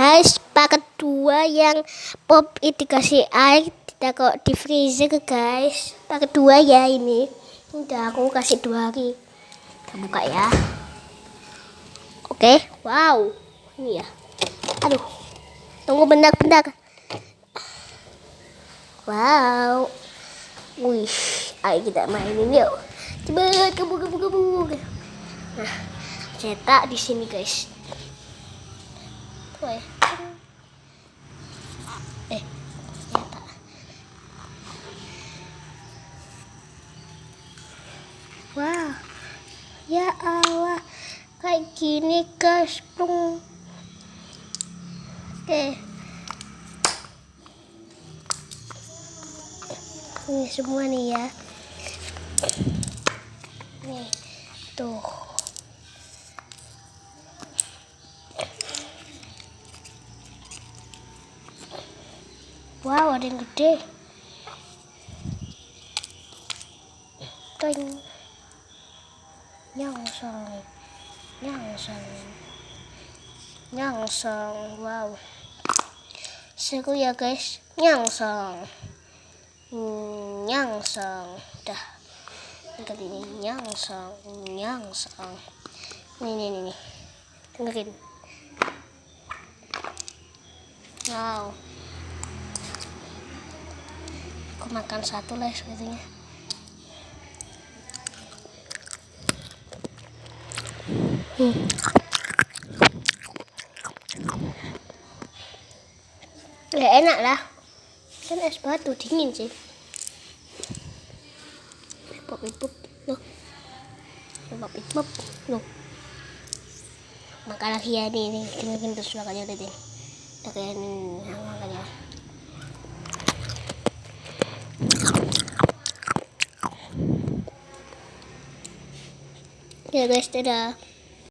guys, paket 2 yang pop itu dikasih air ditaruh di freezer guys. Paket 2 ya ini. Udah aku kasih 2 hari. Kita buka ya. Oke, wow. Ini ya. Aduh. Tunggu bentar. Wow. Wih, ayo kita mainin yuk. Coba kabur. Nah, cetak di sini guys. Cetak. Wow. Ya Allah, kayak gini guys. Oke. Ini semua nih ya. Nih, tuh. Wow, ada yang gede. Toing. Nyangsang. Wow. Seru ya guys. Nyangsang. Dah. Dengerin ini. Nyangsang. Nih. Dengerin. Wow. Aku makan satu lah sebetulnya. Ya enak lah. Kan es batu dingin sih. Pop. Loh. Makan lagi ya nih. Dengerin terus makanya udah deh. Makanya. Ya guys, dadah.